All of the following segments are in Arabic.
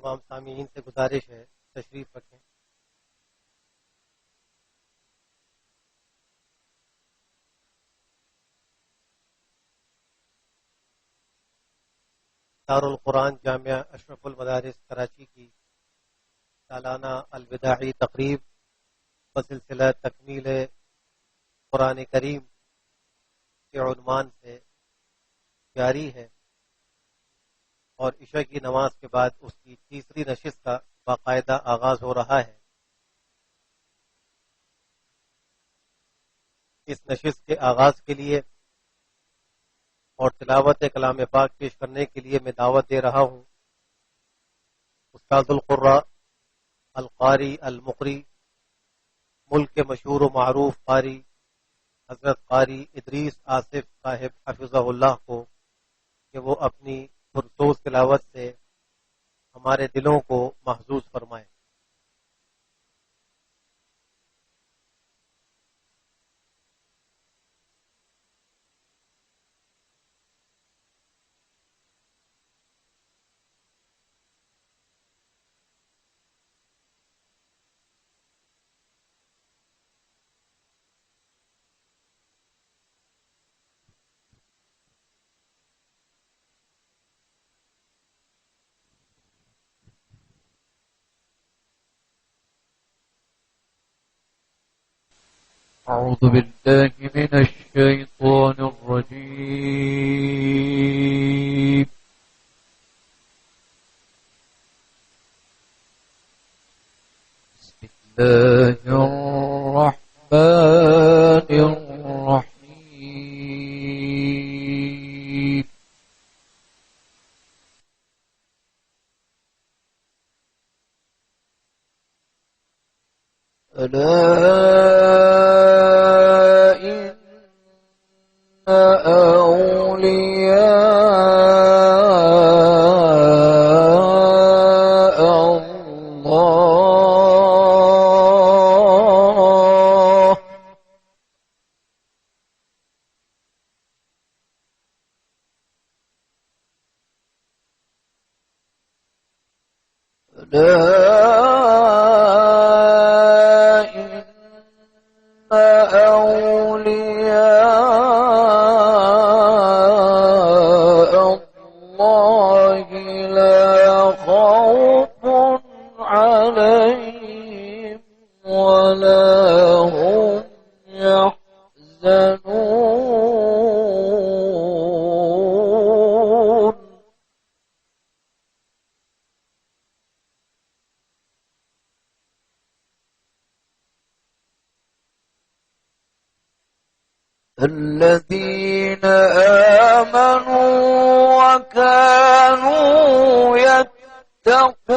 तमाम सामीईन से गुजारिश है तशरीफ रखें। दारुल कुरान जामिया अशरफुल मदारिस कराची की सालाना अलविदाई तकरीब बसिलसिला तकमील कुरान करीम के उन्वान से जारी है और इशा की नमाज के बाद उसकी तीसरी नशिस्त का बाकायदा आगाज हो रहा है। इस नशिस्त के आगाज के लिए और तिलावत कलाम पाक पेश करने के लिए मैं दावत दे रहा हूँ उस्तादुल कुर्रा अल कारी अल मुकरी मुल्क के मशहूर व मारूफ कारी हजरत कारी इदरीस आसिफ साहिब हफिज़हुल्लाह को कि वो अपनी पुरसोज तिलावत से हमारे दिलों को महजूज फरमाए। أعوذ بالله من الشيطان الرجيم. بسم الله الرحمن الرحيم. الذين آمنوا وكانوا يتقون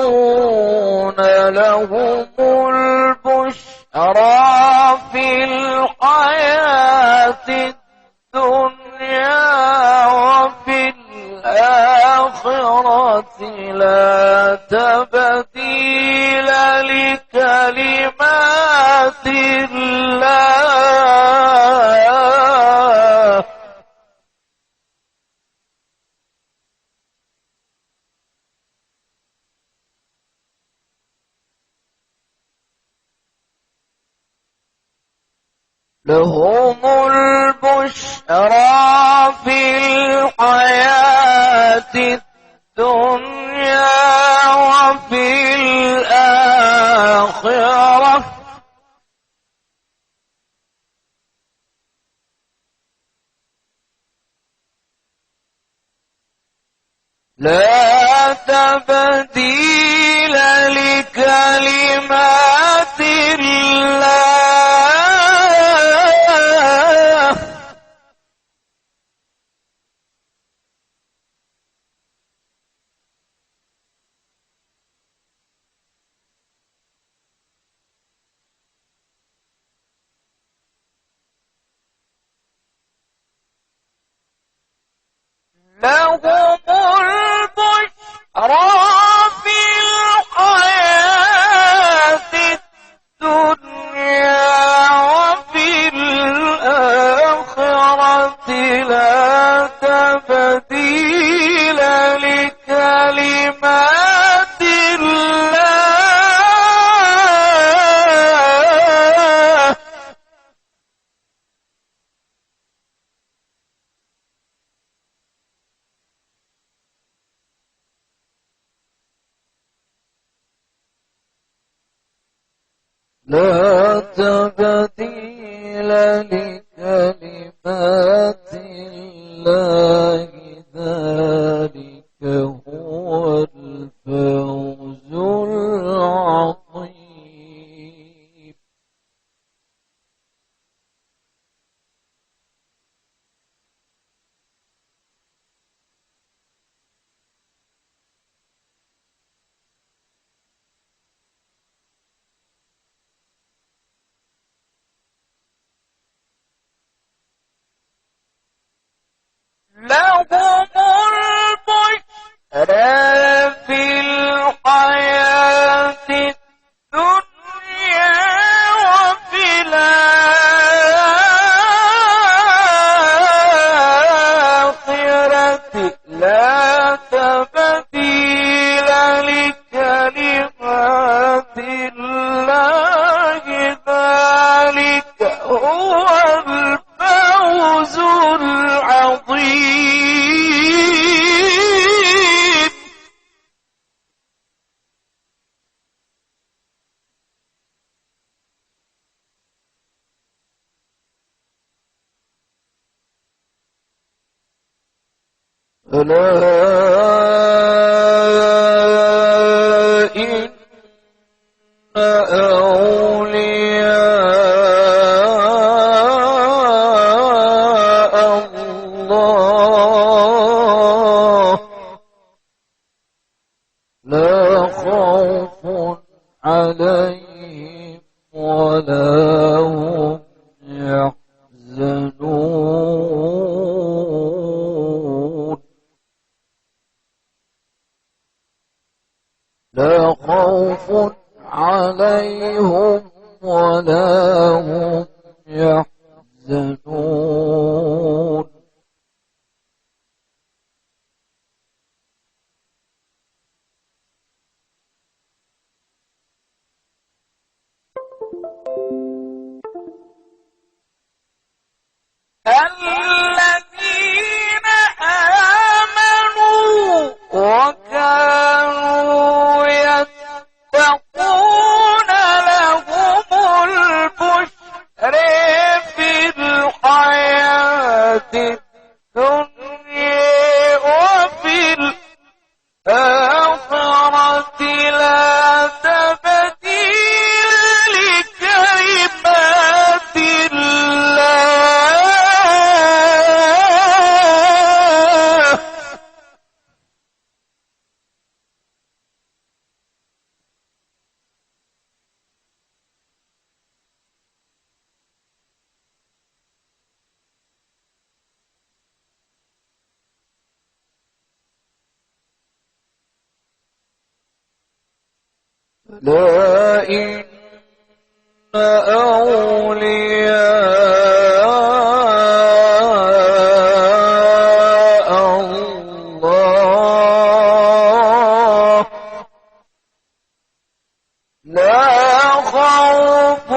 لهم البشرى في الحياة الدنيا وفي الآخرة لا تبديل لكلمات الله لهم البشرى في الحياة الدنيا وفي الآخرة لا تبديل لكلمات الله لهم البشرى في الحياة الدنيا وفي الآخرة لا تبديل لكلمات الله لا تبديل لكلمات الله ذلك هو الفوز العظيم. لهم البشرى في الحياة الدنيا وفي الآخرة لا تبديل لكلمات الله ذلك هو الفوز العظيم. ألا إن أولياء الله لا خوف عليهم ولا هم يحزنون. لا خوف عليهم ولا هم يحزنون. الذين آمنوا وكانوا يتقون لهم البشرى في الحياة الدنيا وفي الآخرة لا تبديل لكلمات الله لا إن أولياء الله لا خوف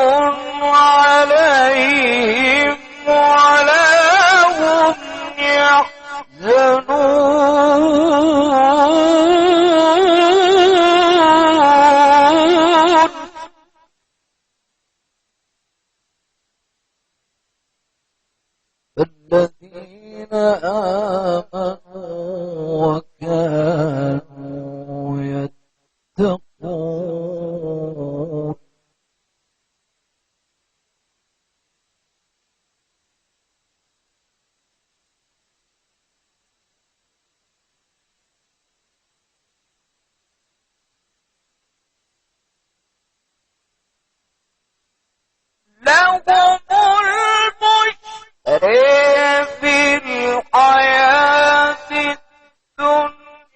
عليهم ولا هم يحزنون. الذين آمنوا وكانوا يتقون. لهم البشرى في الحياة الدنيا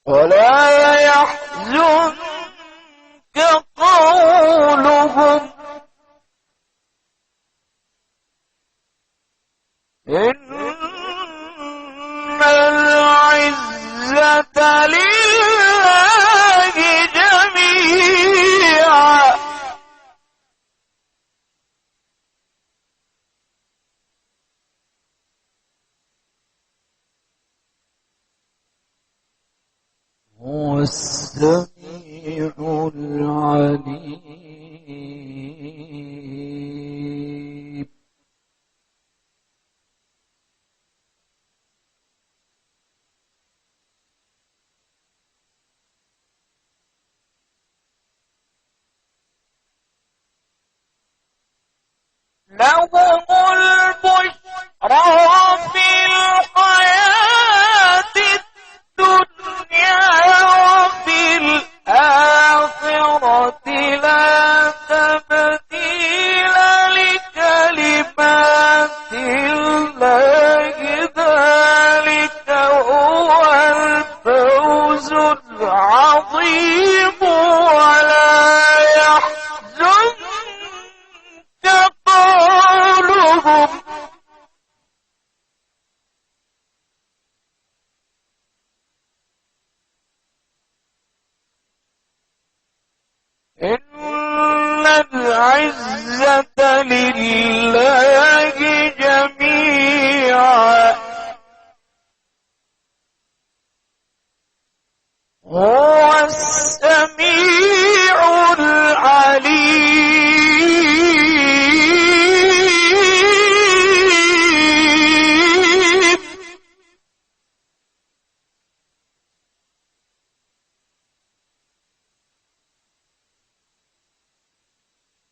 ولا يحزنك قولهم إن العزة لله جميعا هو السميع العليم لهم البشرى في الحياة الدنيا وفي الآخرة لا تبديل لكلمات الله ذلك هو الفوز العظيم ولا يحزنك قولهم إن العزة لله جميعا هو السميع العليم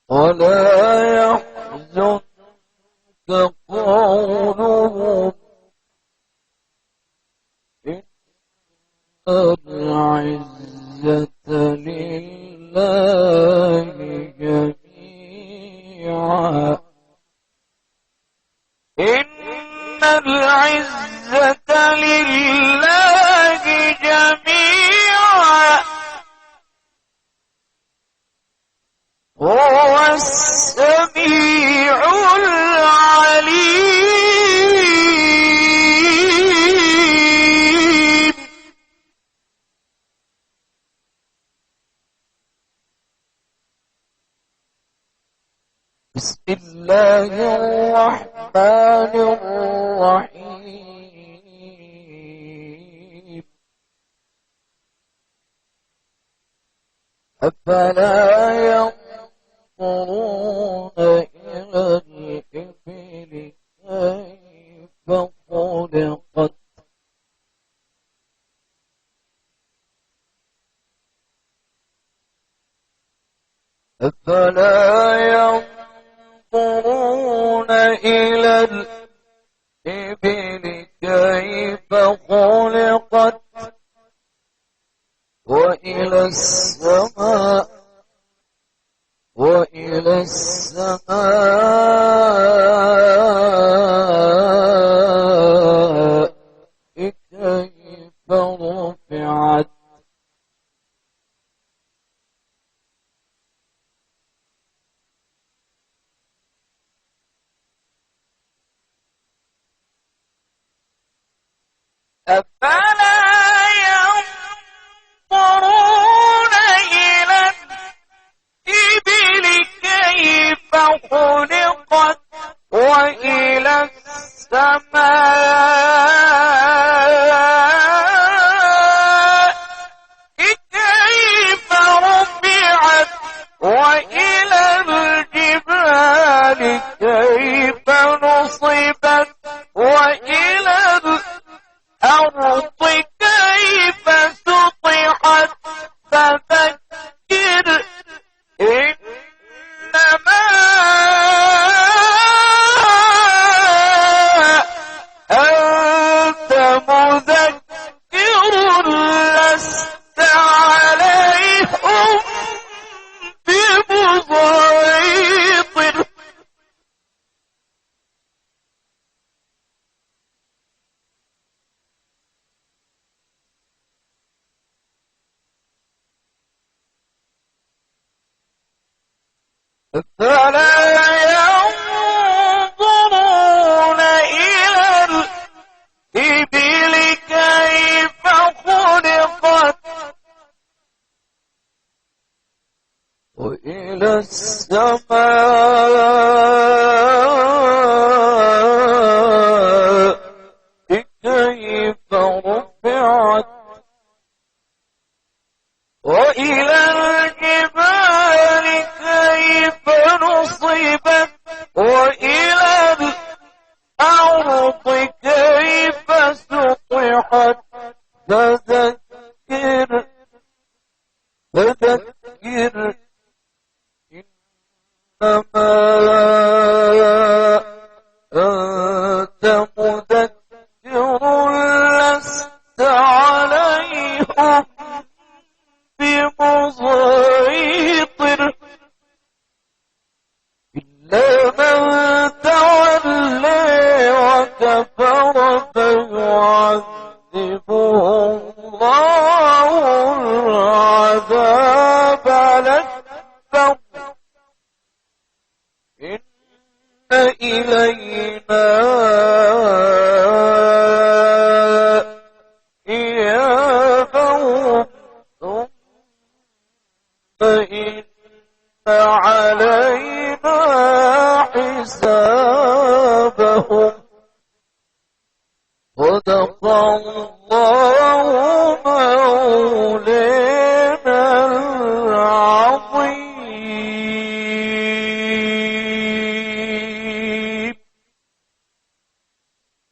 ولا يحزنك قولهم إن العزة لله جميعا إن العزة لله جميعا هو السميع العليم بسم الله الرحمن الرحيم أفلا ينظرون إلى الإبل كيف خلقت أفلا ينظرون إلى الإبل كيف خلقت وإلى السماء كيف رفعت أفلا ينظرون إلى الإبل كيف خلقت وإلى السماء كيف رفعت وإلى الجبال كيف نصبت وإلى الأرض كيف سطحت فذكر إنما أنت مذكر لست عليهم بمسيطر فلا ينظرون إلى الإبل كيف خلقت وإلى السماء كيف رفعت وإلى الجبال كيف نصبت وإلى الأرض كيف سطحت فذكر إنما أنت مذكر لست عليهم بمسيطر إلا من تولى وكفر فيعذبه الله العذاب الأكبر إن إلينا إيابهم ثم إن علينا حسابهم صدق الله